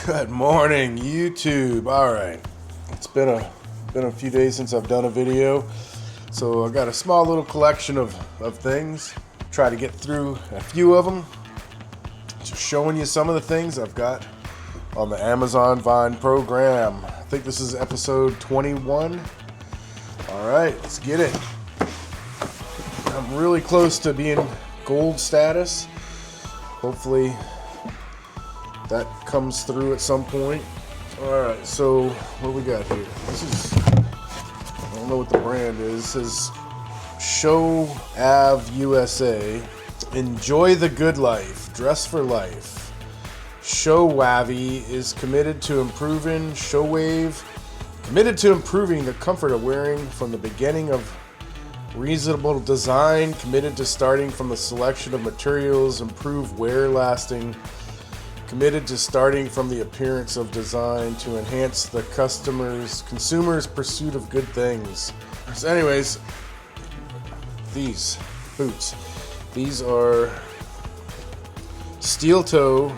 Good morning, YouTube. All right, it's been a few days since I've done a video, so I got a small little collection of things. Try to get through a few of them. Just showing you some of the things I've got on the Amazon Vine program. I think this is episode 21. All right, let's get it. I'm really close to being gold status. Hopefully that comes through at some point. Alright, so what we got here? This is, I don't know what the brand is. It says Show Av USA. Enjoy the good life. Dress for life. Show Wavy is committed to improving the comfort of wearing from the beginning of reasonable design, committed to starting from the selection of materials, improve wear lasting, committed to starting from the appearance of design to enhance the consumer's pursuit of good things. So anyways, these boots. These are steel toe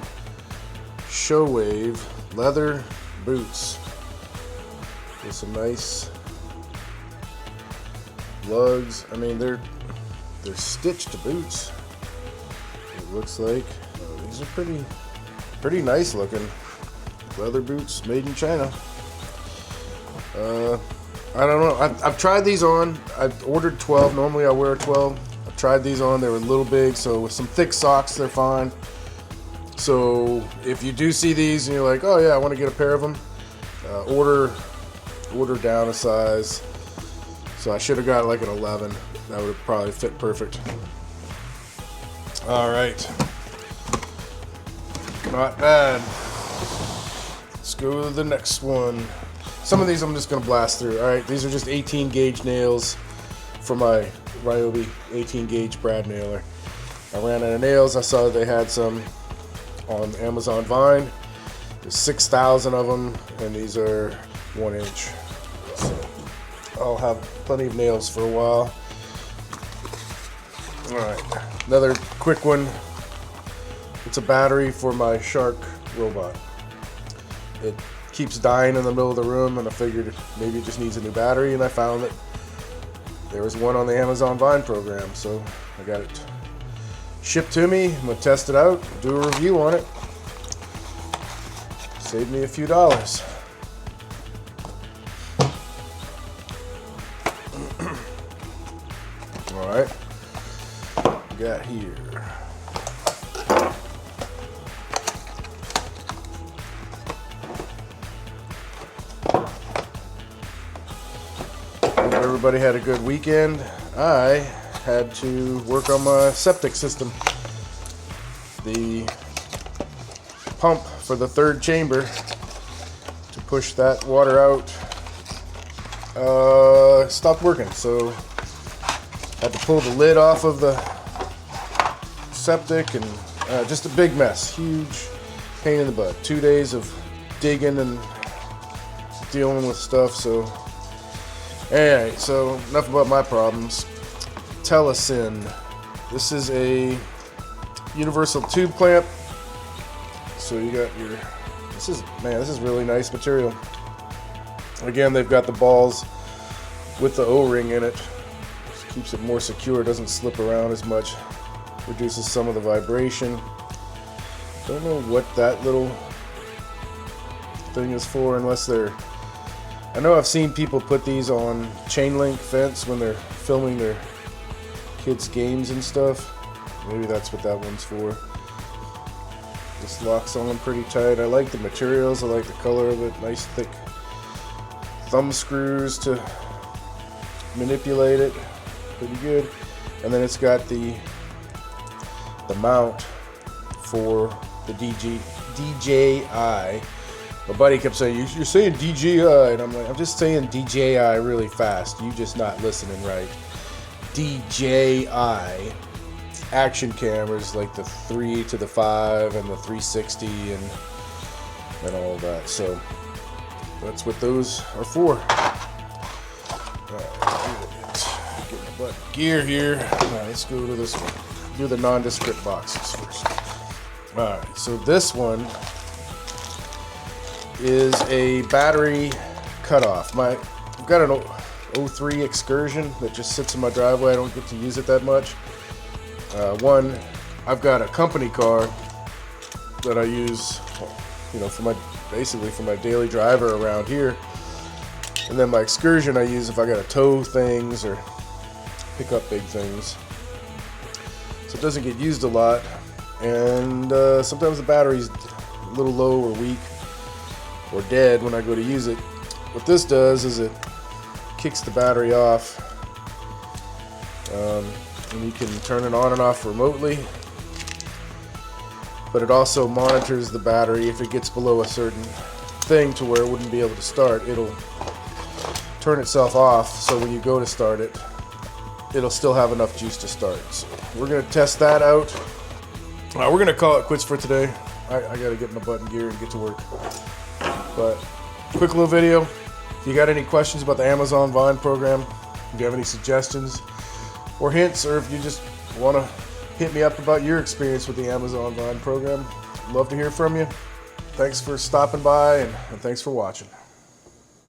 Show Wave leather boots with some nice lugs. I mean, they're stitched boots, it looks like. These are pretty nice looking leather boots made in China. I don't know. I've tried these on. I've ordered 12. Normally I wear 12. I've tried these on. They were a little big, so with some thick socks, they're fine. So if you do see these and you're like, oh yeah, I want to get a pair of them, order down a size. So I should have got like an 11. That would have probably fit perfect. All right. Not bad. Let's go to the next one. Some of these I'm just going to blast through. Alright, these are just 18 gauge nails for my Ryobi 18 gauge brad nailer. I ran out of nails. I saw they had some on Amazon Vine. There's 6,000 of them, and these are 1 inch. So I'll have plenty of nails for a while. Alright, another quick one. It's a battery for my Shark robot. It keeps dying in the middle of the room, and I figured maybe it just needs a new battery, and I found that there was one on the Amazon Vine program, so I got it shipped to me. I'm going to test it out, do a review on it. Save me a few dollars. Alright, we got here. Everybody had a good weekend. I had to work on my septic system. The pump for the third chamber to push that water out stopped working, so I had to pull the lid off of the septic, and just a big mess. Huge pain in the butt. 2 days of digging and dealing with stuff. So alright, so enough about my problems. Telesin. This is a universal tube clamp. So you got your, this is really nice material. Again, they've got the balls with the O-ring in it. Just keeps it more secure, doesn't slip around as much. Reduces some of the vibration. Don't know what that little thing is for, unless they're, I know I've seen people put these on chain link fence when they're filming their kids' games and stuff. Maybe that's what that one's for. This locks on pretty tight. I like the materials. I like the color of it. Nice thick thumb screws to manipulate it. Pretty good. And then it's got the mount for the DJI. My buddy kept saying, you're saying DJI, and I'm like, I'm just saying DJI really fast. You just not listening right. DJI action cameras, like the 3 to the 5 and the 360 and all that. So that's what those are for. Get my butt gear here. All right, let's go to this one. Do the nondescript boxes first. All right, so this one is a battery cutoff. I've got an 03 Excursion that just sits in my driveway. I don't get to use it that much. I've got a company car that I use, you know, basically for my daily driver around here. And then my Excursion I use if I got to tow things or pick up big things. So it doesn't get used a lot, and sometimes the battery's a little low or weak or dead when I go to use it. What this does is it kicks the battery off, and you can turn it on and off remotely, but it also monitors the battery. If it gets below a certain thing to where it wouldn't be able to start, it'll turn itself off, so when you go to start it, it'll still have enough juice to start. So we're going to test that out. We're going to call it quits for today. I got to get my butt in gear and get to work. But quick little video. If you got any questions about the Amazon Vine program, if you have any suggestions or hints, or if you just want to hit me up about your experience with the Amazon Vine program, I'd love to hear from you. Thanks for stopping by, and thanks for watching.